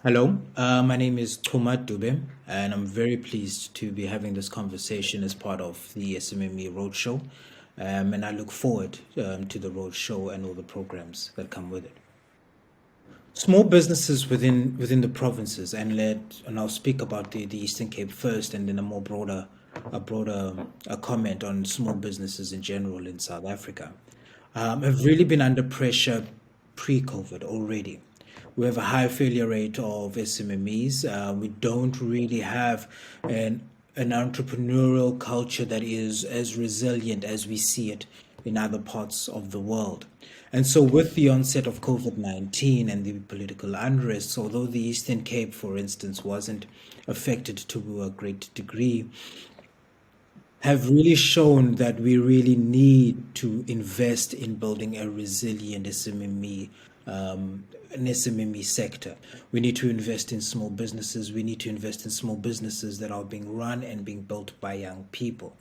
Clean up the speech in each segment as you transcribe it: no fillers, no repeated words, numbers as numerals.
Hello, my name is Toma Dube, and I'm very pleased to be having this conversation as part of the SMME Roadshow. And I look forward to the roadshow and all the programs that come with it. Small businesses within the provinces, and I'll speak about the Eastern Cape first, and then a comment on small businesses in general in South Africa, have really been under pressure pre-COVID already. We have a high failure rate of SMMEs. We don't really have an entrepreneurial culture that is as resilient as we see it in other parts of the world. And so, with the onset of COVID 19 and the political unrest, although the Eastern Cape, for instance, wasn't affected to a great degree, have really shown that we really need to invest in building a resilient an SMME sector. We need to invest in small businesses. We need to invest in small businesses that are being run and being built by young people,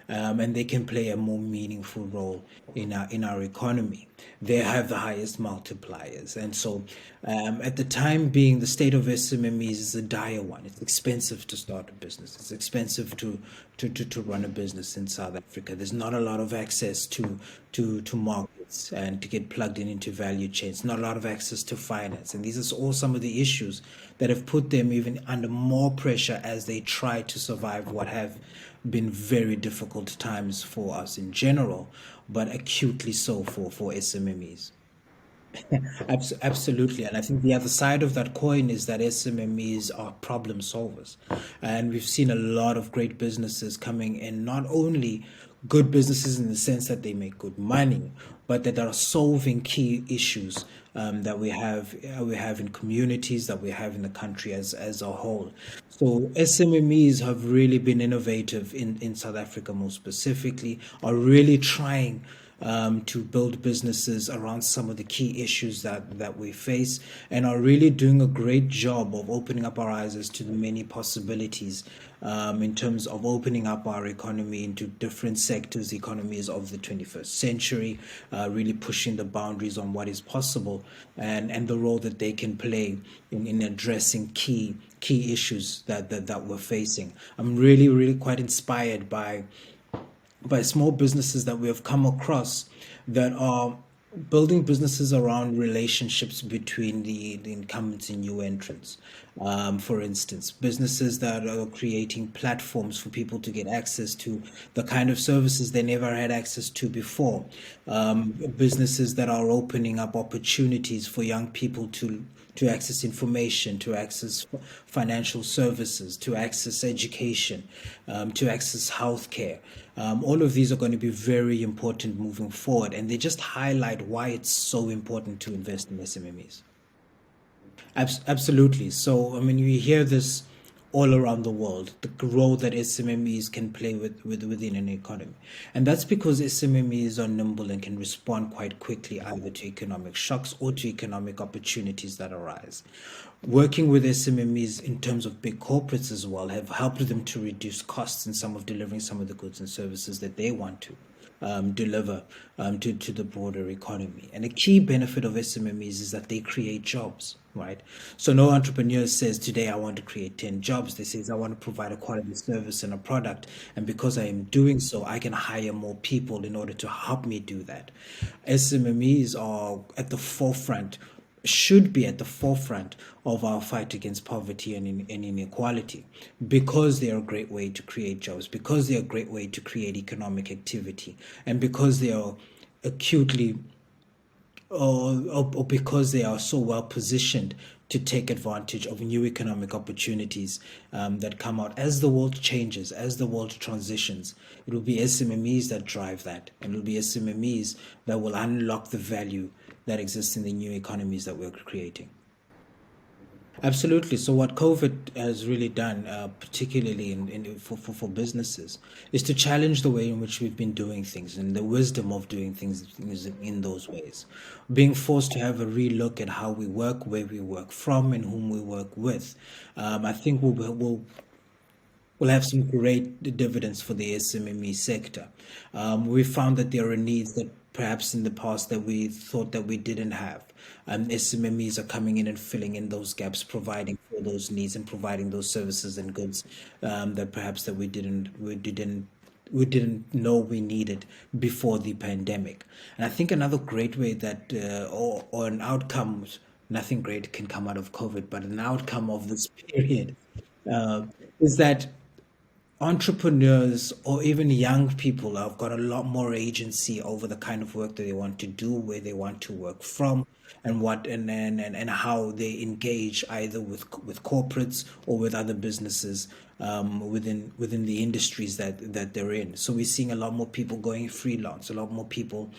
and they can play a more meaningful role in our economy. They have the highest multipliers, and so at the time being, the state of SMMEs is a dire one. It's expensive to start a business. It's expensive to run a business in South Africa. There's not a lot of access to markets and to get plugged in into value chains. Not a lot of access to finance, and these are all some of the issues that have put them even under more pressure as they try to survive what have been very difficult times for us in general, but acutely so for SMMEs. Absolutely. And I think the other side of that coin is that SMMEs are problem solvers. And we've seen a lot of great businesses coming in, not only good businesses in the sense that they make good money, but that are solving key issues that we have in communities, that we have in the country as a whole. So SMMEs have really been innovative in South Africa, more specifically, are really trying to build businesses around some of the key issues that we face, and are really doing a great job of opening up our eyes as to the many possibilities in terms of opening up our economy into different sectors, economies of the 21st century, really pushing the boundaries on what is possible, and the role that they can play in addressing key issues that we're facing. I'm really quite inspired by small businesses that we have come across that are building businesses around relationships between the incumbents and new entrants. For instance, businesses that are creating platforms for people to get access to the kind of services they never had access to before. Businesses that are opening up opportunities for young people to access information, to access financial services, to access education, to access healthcare. All of these are going to be very important moving forward, and they just highlight why it's so important to invest in SMMEs. Absolutely. So, I mean, we hear this all around the world, the role that SMMEs can play within an economy. And that's because SMMEs are nimble and can respond quite quickly either to economic shocks or to economic opportunities that arise. Working with SMMEs in terms of big corporates as well have helped them to reduce costs in some of delivering some of the goods and services that they want to deliver to the broader economy. And a key benefit of SMMEs is that they create jobs, right? So no entrepreneur says, today I want to create 10 jobs. They say, I want to provide a quality service and a product. And because I am doing so, I can hire more people in order to help me do that. SMMEs are at the forefront, should be at the forefront of our fight against poverty and inequality, because they are a great way to create jobs, because they are a great way to create economic activity, and because they are acutely or because they are so well positioned to take advantage of new economic opportunities that come out as the world changes, as the world transitions. It will be SMMEs that drive that, and it will be SMMEs that will unlock the value that exists in the new economies that we're creating. Absolutely. So what COVID has really done, particularly for businesses, is to challenge the way in which we've been doing things and the wisdom of doing things in those ways. Being forced to have a relook at how we work, where we work from, and whom we work with. I think will will have some great dividends for the SMME sector. We found that there are needs that perhaps in the past that we thought that we didn't have. SMMEs are coming in and filling in those gaps, providing for those needs and providing those services and goods that perhaps that we didn't know we needed before the pandemic. And I think another great way that or an outcome, nothing great can come out of COVID, but an outcome of this period uh, is that entrepreneurs or even young people have got a lot more agency over the kind of work that they want to do, where they want to work from, and what and how they engage either with corporates or with other businesses within the industries that they're in. So we're seeing a lot more people going freelance, a lot more people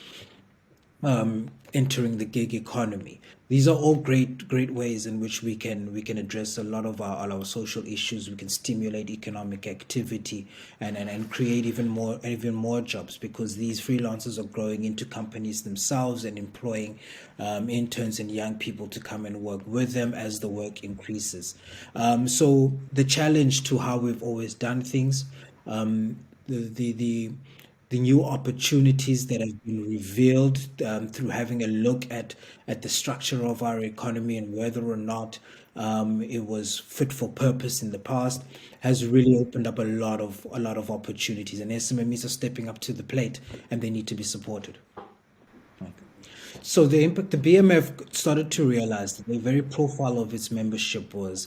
entering the gig economy. These are all great ways in which we can address a lot of our social issues. We can stimulate economic activity and create even more jobs, because these freelancers are growing into companies themselves and employing interns and young people to come and work with them as the work increases. So the challenge to how we've always done things, the new opportunities that have been revealed through having a look at the structure of our economy and whether or not it was fit for purpose in the past, has really opened up a lot of opportunities, and SMMEs are stepping up to the plate, and they need to be supported. So the BMF started to realize that the very profile of its membership was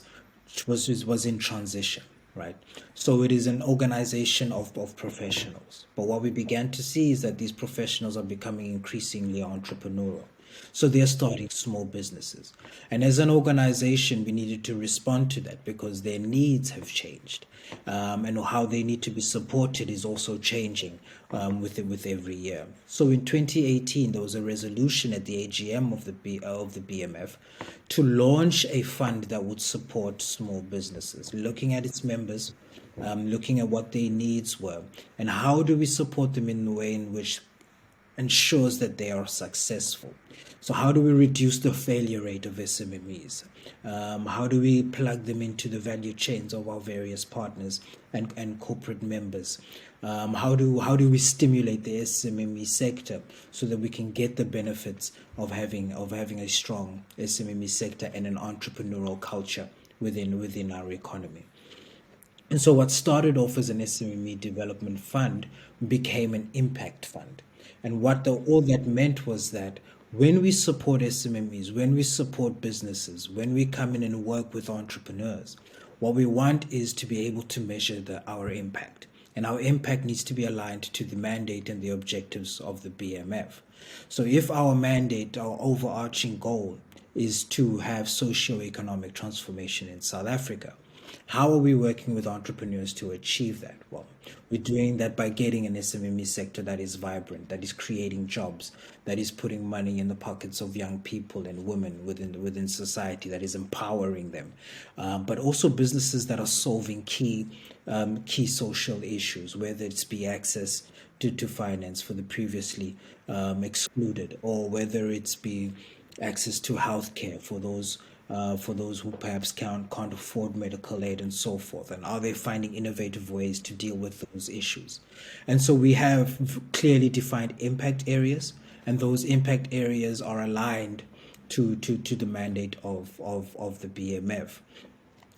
in transition, right? So it is an organization of professionals. But what we began to see is that these professionals are becoming increasingly entrepreneurial. So they're starting small businesses. And as an organization, we needed to respond to that because their needs have changed. And how they need to be supported is also changing with every year. So in 2018, there was a resolution at the AGM of the BMF to launch a fund that would support small businesses, looking at its members, looking at what their needs were, and how do we support them in a way in which ensures that they are successful. So, how do we reduce the failure rate of SMMEs? How do we plug them into the value chains of our various partners and corporate members? How do we stimulate the SMME sector so that we can get the benefits of having a strong SMME sector and an entrepreneurial culture within our economy? And so, what started off as an SME development fund became an impact fund. And all that meant was that when we support SMMEs, when we support businesses, when we come in and work with entrepreneurs, what we want is to be able to measure our impact. And our impact needs to be aligned to the mandate and the objectives of the BMF. So, if our mandate, our overarching goal, is to have socio-economic transformation in South Africa, how are we working with entrepreneurs to achieve that? Well, we're doing that by getting an SMME sector that is vibrant, that is creating jobs, that is putting money in the pockets of young people and women within society, that is empowering them, but also businesses that are solving key social issues, whether it's be access to finance for the previously excluded, or whether it's be access to healthcare for those who perhaps can't afford medical aid and so forth. And are they finding innovative ways to deal with those issues? And so we have clearly defined impact areas, and those impact areas are aligned to the mandate of the BMF.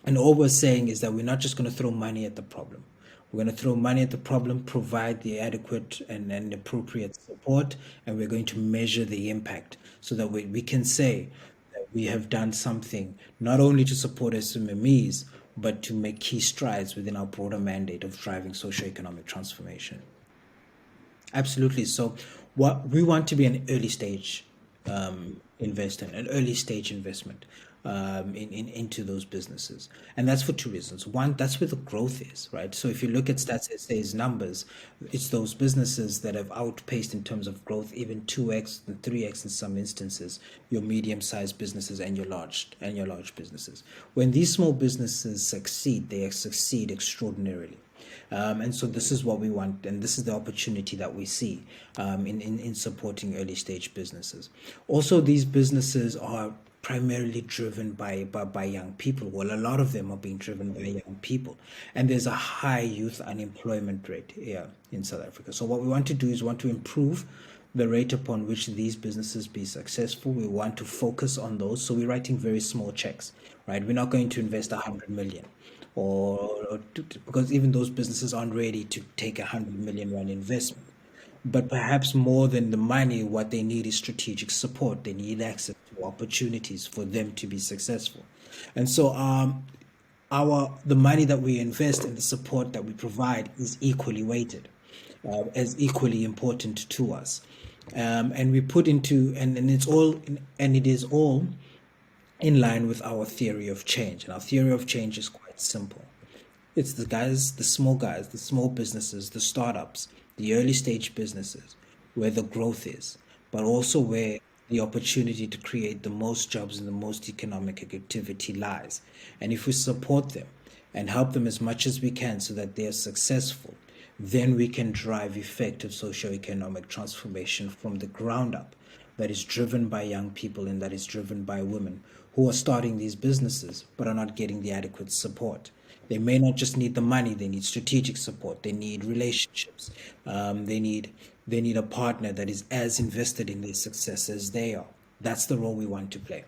And all we're saying is that we're not just going to throw money at the problem. We're going to throw money at the problem, provide the adequate and appropriate support, and we're going to measure the impact so that we can say that we have done something not only to support SMMEs, but to make key strides within our broader mandate of driving socioeconomic transformation. Absolutely. So, what we want to be an early stage investor, an early stage investment into those businesses, and that's for two reasons. One, that's where the growth is, right? So, if you look at Stats SA's numbers, it's those businesses that have outpaced in terms of growth, even 2x and 3x in some instances, your medium-sized businesses and your large businesses. When these small businesses succeed, they succeed extraordinarily. And so this is what we want, and this is the opportunity that we see in supporting early stage businesses. Also, these businesses are primarily driven by young people. Well, a lot of them are being driven by young people. And there's a high youth unemployment rate here in South Africa. So what we want to do is want to improve the rate upon which these businesses be successful. We want to focus on those. So we're writing very small checks, right? We're not going to invest 100 million because even those businesses aren't ready to take 100 million rand investment. But perhaps more than the money, what they need is strategic support. They need access to opportunities for them to be successful. And so our the money that we invest and the support that we provide is equally weighted, as equally important to us. And we put into and it's all and it is all in line with our theory of change. And our theory of change is quite simple. It's the guys, the small guys, the small businesses, the startups, the early stage businesses, where the growth is, but also where the opportunity to create the most jobs and the most economic activity lies. And if we support them and help them as much as we can so that they are successful, then we can drive effective socio-economic transformation from the ground up that is driven by young people and that is driven by women who are starting these businesses but are not getting the adequate support. They may not just need the money; they need strategic support. They need relationships. They need a partner that is as invested in their success as they are. That's the role we want to play.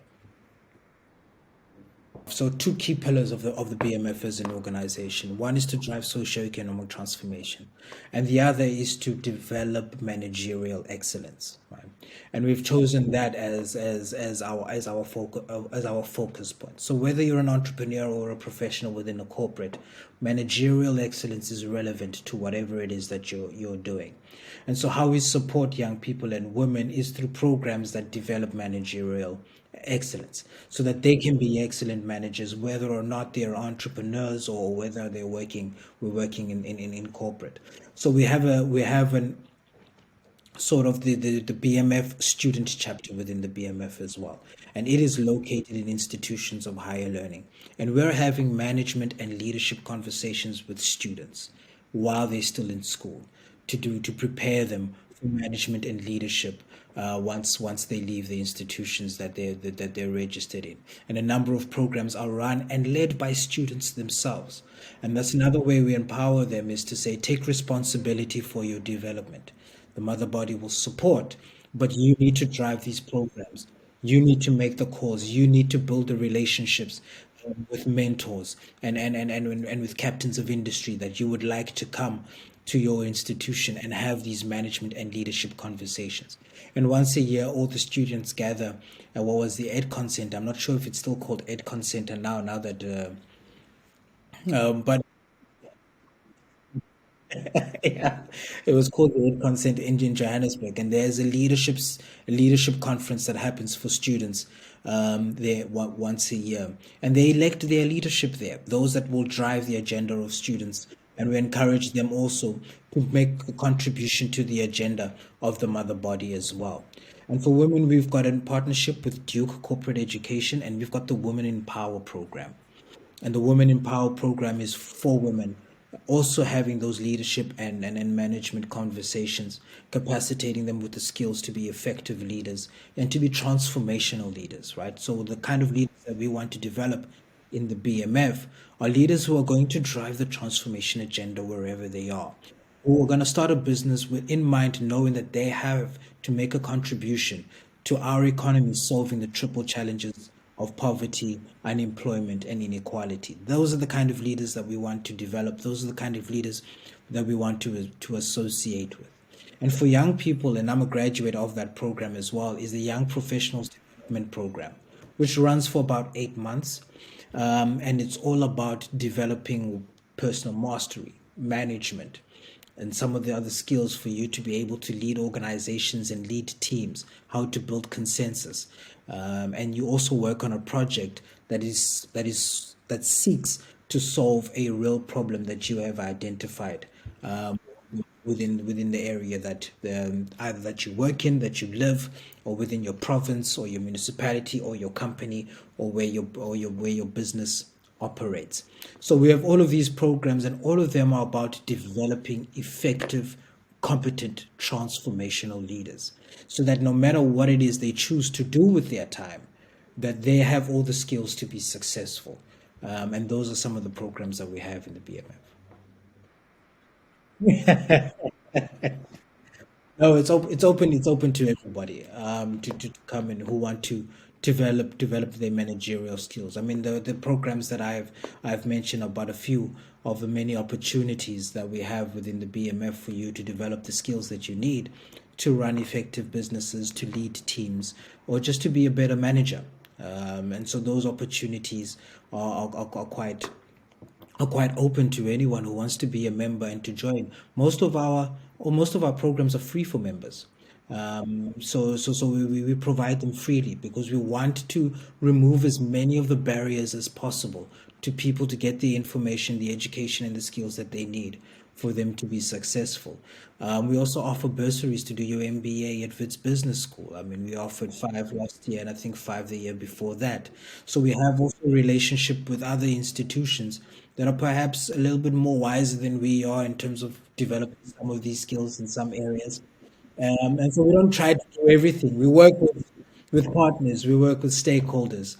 So two key pillars of the BMF as an organization. One is to drive socio-economic transformation, and the other is to develop managerial excellence. Right? And we've chosen that as our focus point. So whether you're an entrepreneur or a professional within a corporate, managerial excellence is relevant to whatever it is that you're doing. And so how we support young people and women is through programs that develop managerial excellence so that they can be excellent managers whether or not they're entrepreneurs or whether we're working in corporate. So we have an sort of the BMF student chapter within the BMF as well. And it is located in institutions of higher learning. And we're having management and leadership conversations with students while they're still in school to prepare them for management and leadership once they leave the institutions that they're registered in. And a number of programs are run and led by students themselves. And that's another way we empower them is to say, take responsibility for your development. The mother body will support, but you need to drive these programs. You need to make the calls. You need to build the relationships with mentors and with captains of industry that you would like to come to your institution and have these management and leadership conversations. And once a year, all the students gather at what was the Ed Consent. I'm not sure if it's still called Ed Consent now that, but yeah, it was called the Ed Consent in Johannesburg, and there's a leadership conference that happens for students there once a year, and they elect their leadership there, those that will drive the agenda of students, and we encourage them also to make a contribution to the agenda of the mother body as well. And for women, we've got a partnership with Duke Corporate Education, and we've got the Women in Power program. And the Women in Power program is for women, also having those leadership and management conversations, capacitating them with the skills to be effective leaders and to be transformational leaders, right? So the kind of leaders that we want to develop in the BMF are leaders who are going to drive the transformation agenda wherever they are, who are going to start a business with in mind, knowing that they have to make a contribution to our economy solving the triple challenges of poverty, unemployment, and inequality. Those are the kind of leaders that we want to develop. Those are the kind of leaders that we want to associate with. And for young people, and I'm a graduate of that program as well, is the Young Professionals Development Program, which runs for about 8 months. And it's all about developing personal mastery, management, and some of the other skills for you to be able to lead organizations and lead teams, how to build consensus. And you also work on a project that seeks to solve a real problem that you have identified within the area that either that you work in, that you live, or within your province or your municipality or your company or where your business operates. So we have all of these programs, and all of them are about developing effective, competent, transformational leaders, so that no matter what it is they choose to do with their time, that they have all the skills to be successful. And those are some of the programs that we have in the BMF. No, it's open to everybody to come in who want to develop their managerial skills. I mean, the programs that I've mentioned about a few of the many opportunities that we have within the BMF for you to develop the skills that you need to run effective businesses, to lead teams, or just to be a better manager. And so those opportunities are quite open to anyone who wants to be a member and to join. Most of our programs are free for members. So we provide them freely because we want to remove as many of the barriers as possible to people to get the information, the education, and the skills that they need for them to be successful. We also offer bursaries to do your MBA at Wits Business School. I mean, we offered five last year and I think five the year before that. So we have also a relationship with other institutions that are perhaps a little bit more wiser than we are in terms of developing some of these skills in some areas. And so we don't try to do everything. We work with partners, we work with stakeholders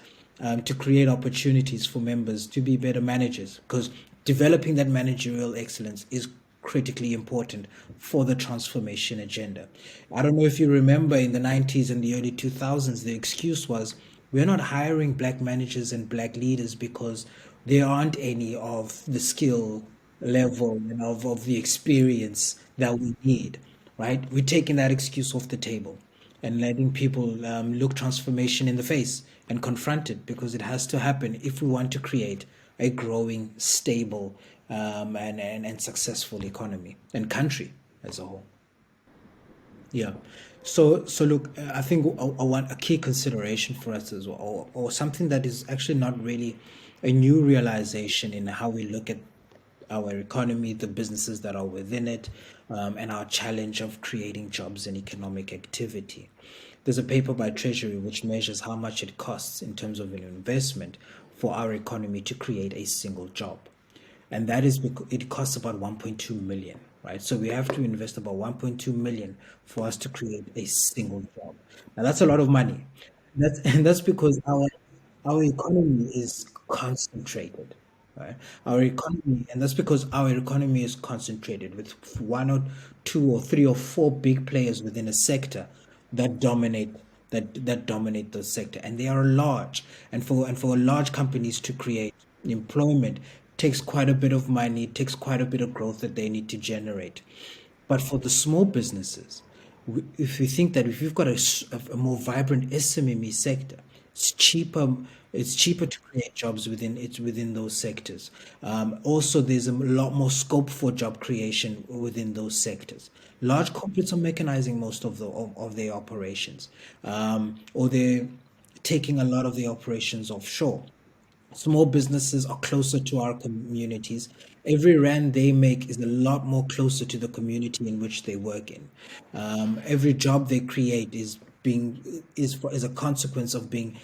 to create opportunities for members to be better managers because developing that managerial excellence is critically important for the transformation agenda. I don't know if you remember in the 90s and the early 2000s, the excuse was we're not hiring black managers and black leaders because there aren't any of the skill level and of the experience that we need, right? We're taking that excuse off the table and letting people look transformation in the face and confront it because it has to happen if we want to create a growing, stable, and successful economy and country as a whole. Yeah. So look, I think I want a key consideration for us as well, or something that is actually not really a new realization in how we look at our economy, the businesses that are within it, and our challenge of creating jobs and economic activity. There's a paper by Treasury which measures how much it costs in terms of an investment for our economy to create a single job, and that is because it costs about 1.2 million, right? So we have to invest about 1.2 million for us to create a single job. Now that's a lot of money. That's because our economy is concentrated, right? Our economy, and that's because our economy is concentrated with one or two or three or four big players within a sector that dominate that dominate the sector, and they are large. And for large companies to create employment takes quite a bit of money, takes quite a bit of growth that they need to generate. But for the small businesses, if you think that if you've got a more vibrant SMME sector, it's cheaper. It's cheaper to create jobs within those sectors. Also, there's a lot more scope for job creation within those sectors. Large corporates are mechanizing most of their operations, or they're taking a lot of the operations offshore. Small businesses are closer to our communities. Every rand they make is a lot more closer to the community in which they work in. Every job they create is a consequence of being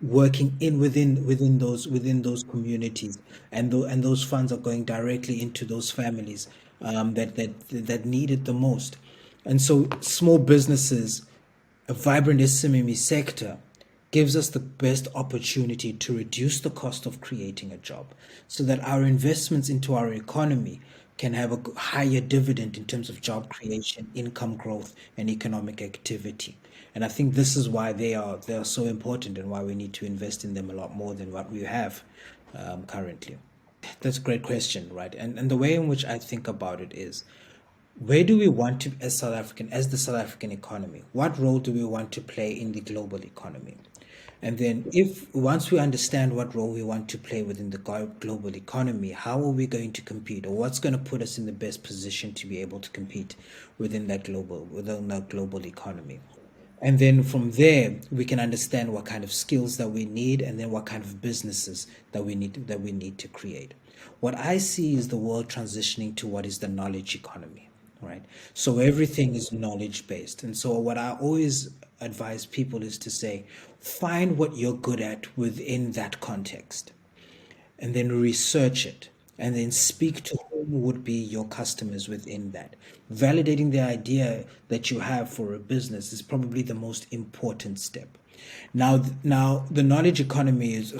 working in within those communities, and those funds are going directly into those families that need it the most. And so small businesses, a vibrant SMME sector gives us the best opportunity to reduce the cost of creating a job so that our investments into our economy can have a higher dividend in terms of job creation, income growth, and economic activity. And I think this is why they are so important and why we need to invest in them a lot more than what we have currently. That's a great question, right? And the way in which I think about it is where do we want to, as the South African economy, what role do we want to play in the global economy? And then, if once we understand what role we want to play within the global economy, how are we going to compete, or what's going to put us in the best position to be able to compete within that global economy? And then from there, we can understand what kind of skills that we need, and then what kind of businesses that we need to create. What I see is the world transitioning to what is the knowledge economy, right? So everything is knowledge based. And so what I always advise people is to say, find what you're good at within that context and then research it and then speak to whom would be your customers within that. Validating the idea that you have for a business is probably the most important step. Now the knowledge economy is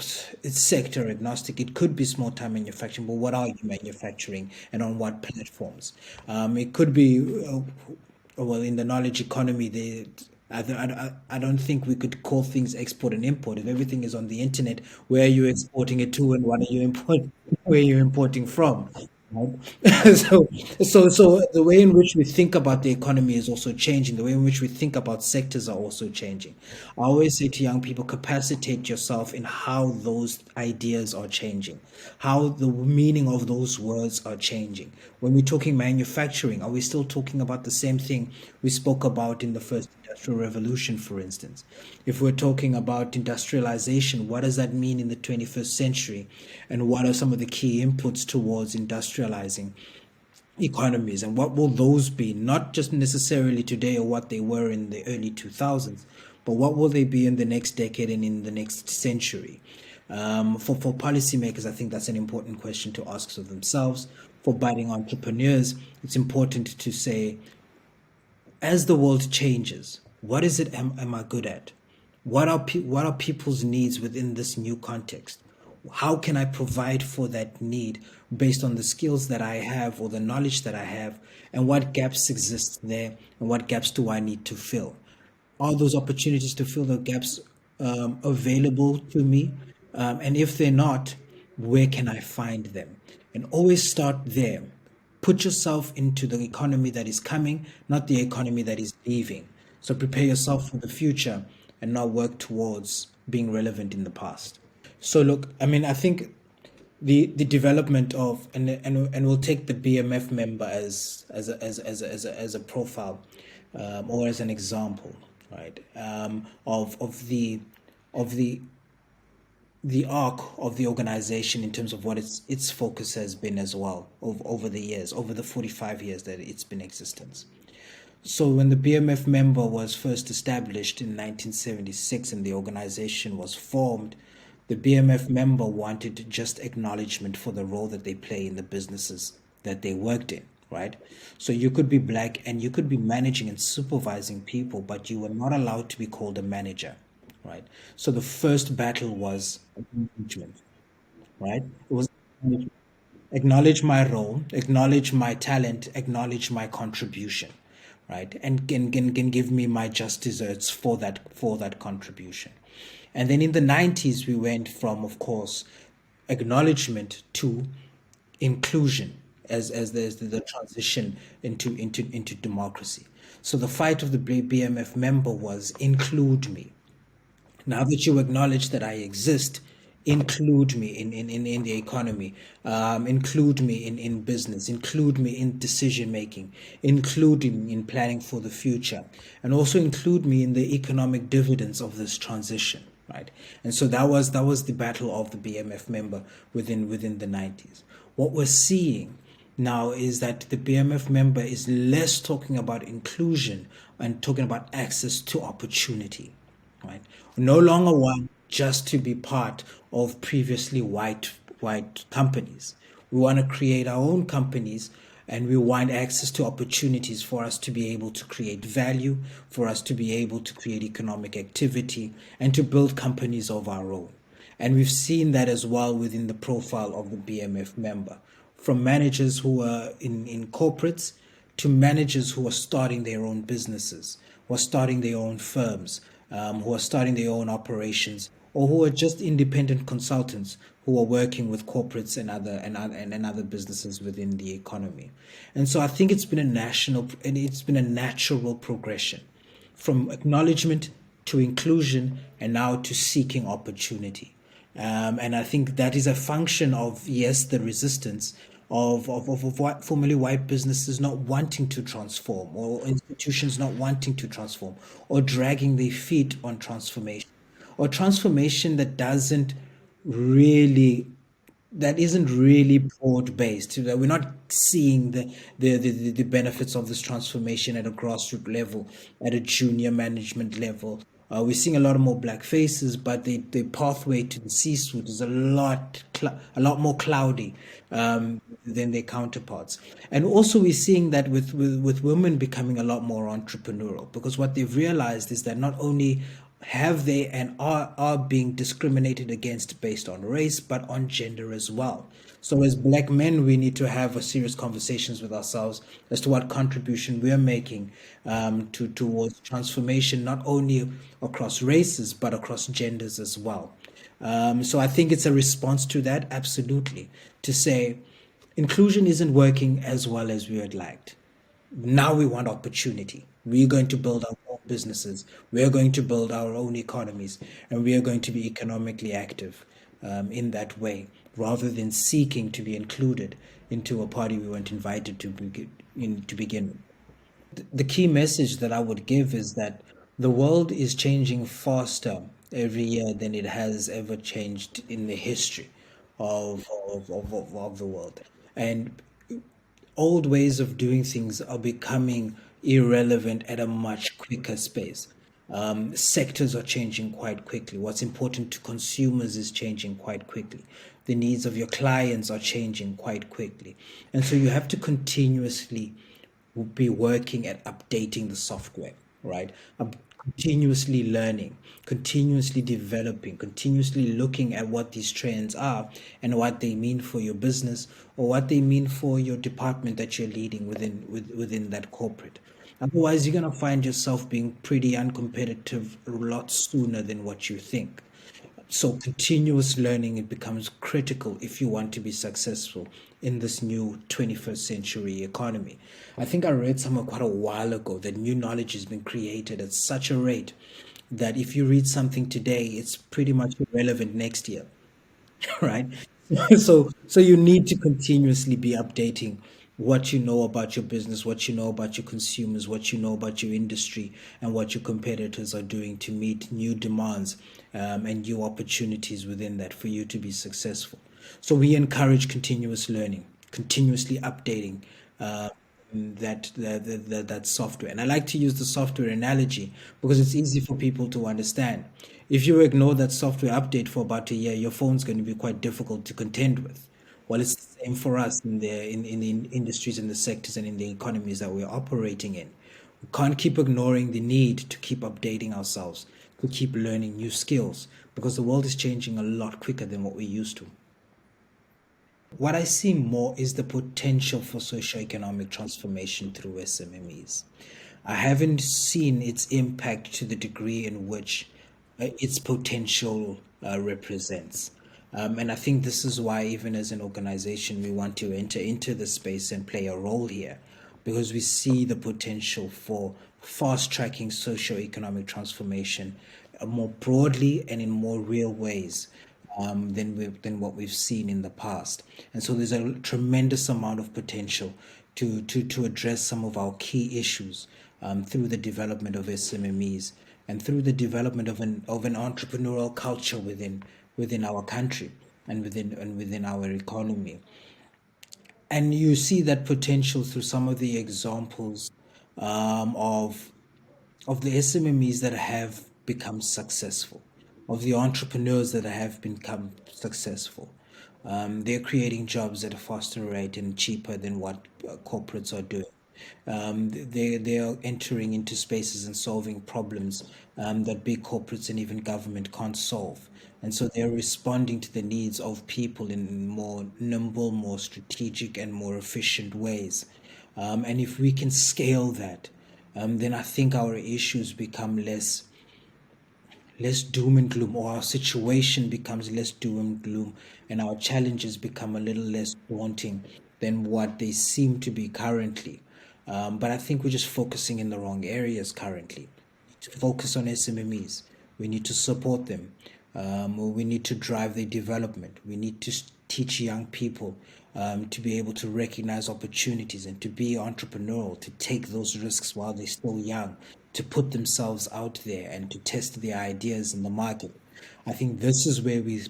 it's sector agnostic. It could be small time manufacturing, but what are you manufacturing and on what platforms? It could be well, in the knowledge economy, I don't think we could call things export and import. If everything is on the internet, where are you exporting it to, and what are you importing? Where are you importing from? Right? So the way in which we think about the economy is also changing. The way in which we think about sectors are also changing. I always say to young people, capacitate yourself in how those ideas are changing, how the meaning of those words are changing. When we're talking manufacturing, are we still talking about the same thing we spoke about in the first industrial revolution, for instance? If we're talking about industrialization, what does that mean in the 21st century? And what are some of the key inputs towards industrializing economies, and what will those be, not just necessarily today or what they were in the early 2000s, but what will they be in the next decade and in the next century? For policymakers, I think that's an important question to ask of themselves. For budding entrepreneurs, it's important to say, as the world changes, what is it am I good at? What are people's needs within this new context? How can I provide for that need based on the skills that I have or the knowledge that I have, and what gaps exist there, and what gaps do I need to fill? Are those opportunities to fill the gaps available to me? And if they're not, where can I find them? And always start there. Put yourself into the economy that is coming, not the economy that is leaving. So prepare yourself for the future and not work towards being relevant in the past. So look, I mean, I think the development of, and we'll take the BMF member as a profile, or as an example, right? Of the arc of the organization in terms of what its focus has been as well over the years, over the 45 years that it's been in existence. So when the BMF member was first established in 1976 and the organization was formed, the BMF member wanted just acknowledgement for the role that they play in the businesses that they worked in, right? So you could be black and you could be managing and supervising people, but you were not allowed to be called a manager, right? So the first battle was acknowledgement, right? It was acknowledge my role, acknowledge my talent, acknowledge my contribution, right? And can give me my just desserts for that contribution. And then in the 90s, we went from, of course, acknowledgement to inclusion as there's the transition into democracy. So the fight of the BMF member was include me. Now that you acknowledge that I exist, include me in the economy, include me in business, include me in decision making, include me in planning for the future, and also include me in the economic dividends of this transition, right? And so that was the battle of the BMF member within the 90s. What we're seeing now is that the BMF member is less talking about inclusion and talking about access to opportunity, right? No longer want just to be part of previously white companies. We want to create our own companies, and we want access to opportunities for us to be able to create value, for us to be able to create economic activity, and to build companies of our own. And we've seen that as well within the profile of the BMF member, from managers who are in corporates to managers who are starting their own businesses, who are starting their own firms, who are starting their own operations, or who are just independent consultants who are working with corporates and other businesses within the economy. And so I think it's been a natural progression from acknowledgement to inclusion and now to seeking opportunity. And I think that is a function of, yes, the resistance of what formerly white businesses not wanting to transform, or institutions not wanting to transform, or dragging their feet on transformation, or transformation really that isn't really broad based. We're not seeing the benefits of this transformation at a grassroots level, at a junior management level. We're seeing a lot of more black faces, but the pathway to the C-suite is a lot more cloudy than their counterparts. And also we're seeing that with women becoming a lot more entrepreneurial, because what they've realized is that not only have they and are being discriminated against based on race, but on gender as well. So as black men, we need to have a serious conversations with ourselves as to what contribution we are making towards transformation, not only across races but across genders as well. So I think it's a response to that, absolutely, to say inclusion isn't working as well as we had liked. Now we want opportunity. We're going to build our own businesses. We're going to build our own economies, and we are going to be economically active in that way, rather than seeking to be included into a party we weren't invited to begin with. The key message that I would give is that the world is changing faster every year than it has ever changed in the history of the world. And old ways of doing things are becoming irrelevant at a much quicker pace. Sectors are changing quite quickly. What's important to consumers is changing quite quickly. The needs of your clients are changing quite quickly. And so you have to continuously be working at updating the software, right? Continuously learning, continuously developing, continuously looking at what these trends are and what they mean for your business or what they mean for your department that you're leading within that corporate. Otherwise, you're gonna find yourself being pretty uncompetitive a lot sooner than what you think. So continuous learning, it becomes critical if you want to be successful in this new 21st century economy. I think I read somewhere quite a while ago that new knowledge has been created at such a rate that if you read something today, it's pretty much irrelevant next year. Right? So you need to continuously be updating what you know about your business, what you know about your consumers, what you know about your industry, and what your competitors are doing to meet new demands and new opportunities within that for you to be successful. So we encourage continuous learning, continuously updating that software. And I like to use the software analogy because it's easy for people to understand. If you ignore that software update for about a year, your phone's going to be quite difficult to contend with. Well, it's the same for us in the industries and the sectors and in the economies that we're operating in. We can't keep ignoring the need to keep updating ourselves, to keep learning new skills, because the world is changing a lot quicker than what we used to. What I see more is the potential for socioeconomic transformation through SMMEs. I haven't seen its impact to the degree in which its potential represents. And I think this is why, even as an organization, we want to enter into the space and play a role here because we see the potential for fast tracking socioeconomic transformation more broadly and in more real ways than what we've seen in the past. And so there's a tremendous amount of potential to address some of our key issues through the development of SMMEs and through the development of an entrepreneurial culture within our country and within our economy. And you see that potential through some of the examples of the SMMEs that have become successful, of the entrepreneurs that have become successful. They're creating jobs at a faster rate and cheaper than what corporates are doing. They are entering into spaces and solving problems that big corporates and even government can't solve. And so they're responding to the needs of people in more nimble, more strategic, and more efficient ways. And if we can scale that, then I think our issues become less doom and gloom, or our situation becomes less doom and gloom, and our challenges become a little less daunting than what they seem to be currently. But I think we're just focusing in the wrong areas currently. To focus on SMMEs, we need to support them. We need to drive their development. We need to teach young people to be able to recognize opportunities and to be entrepreneurial, to take those risks while they're still young, to put themselves out there and to test their ideas in the market. I think this is where we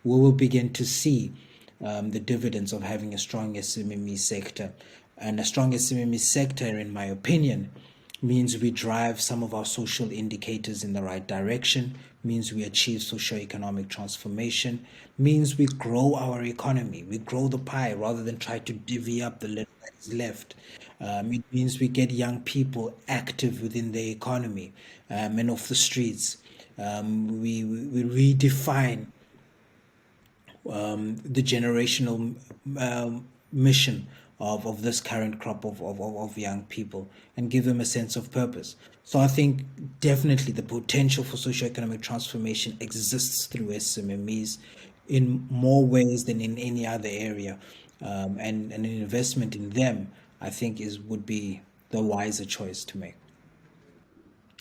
will begin to see the dividends of having a strong SMME sector. And a strong SMME sector, in my opinion, means we drive some of our social indicators in the right direction, means we achieve socio-economic transformation, means we grow our economy, we grow the pie rather than try to divvy up the little that is left. It means we get young people active within the economy and off the streets. We redefine the generational mission of this current crop of young people and give them a sense of purpose. So I think definitely the potential for socioeconomic transformation exists through SMMEs in more ways than in any other area. And an investment in them, I think, would be the wiser choice to make.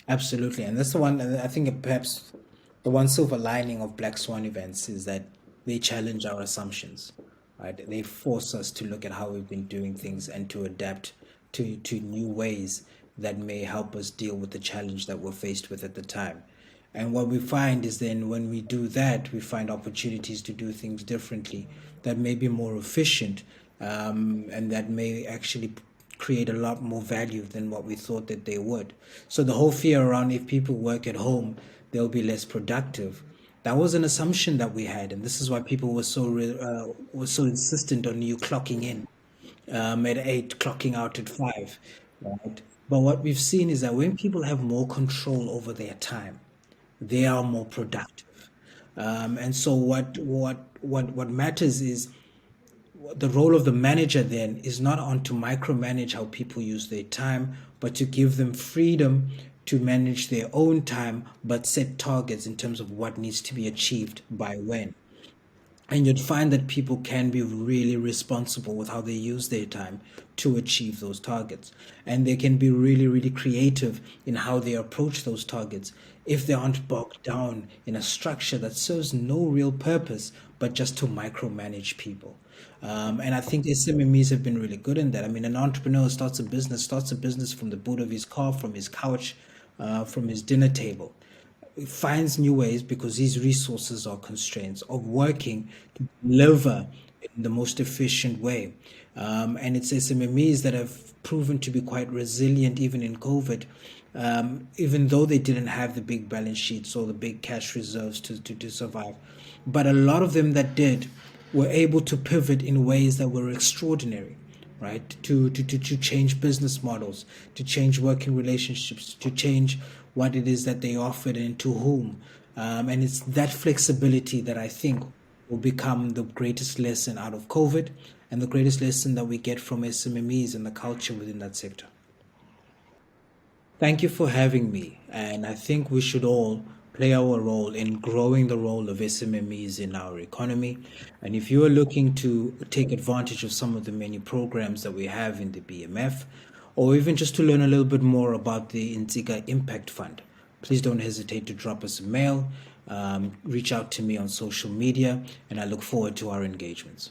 Absolutely, and that's the one. And I think perhaps the one silver lining of Black Swan events is that they challenge our assumptions, right? They force us to look at how we've been doing things and to adapt to new ways that may help us deal with the challenge that we're faced with at the time. And what we find is then when we do that, we find opportunities to do things differently that may be more efficient, and that may actually create a lot more value than what we thought that they would. So the whole fear around if people work at home, they'll be less productive. That was an assumption that we had, and this is why people were so insistent on you clocking in at 8, clocking out at 5, right? But what we've seen is that when people have more control over their time, they are more productive. And so what matters is the role of the manager then is not on to micromanage how people use their time, but to give them freedom to manage their own time, but set targets in terms of what needs to be achieved by when. And you'd find that people can be really responsible with how they use their time to achieve those targets. And they can be really, really creative in how they approach those targets if they aren't bogged down in a structure that serves no real purpose but just to micromanage people. And I think SMMEs have been really good in that. I mean, an entrepreneur starts a business from the boot of his car, from his couch, from his dinner table, finds new ways because his resources are constraints of working to deliver in the most efficient way. And it's SMMEs that have proven to be quite resilient even in COVID, even though they didn't have the big balance sheets or the big cash reserves to survive. But a lot of them that did were able to pivot in ways that were extraordinary, right? To change business models, to change working relationships, to change what it is that they offered and to whom. And it's that flexibility that I think will become the greatest lesson out of COVID and the greatest lesson that we get from SMMEs and the culture within that sector. Thank you for having me. And I think we should all play our role in growing the role of SMMEs in our economy. And if you are looking to take advantage of some of the many programs that we have in the BMF, or even just to learn a little bit more about the Intsika Impact Fund, please don't hesitate to drop us a mail, reach out to me on social media, and I look forward to our engagements.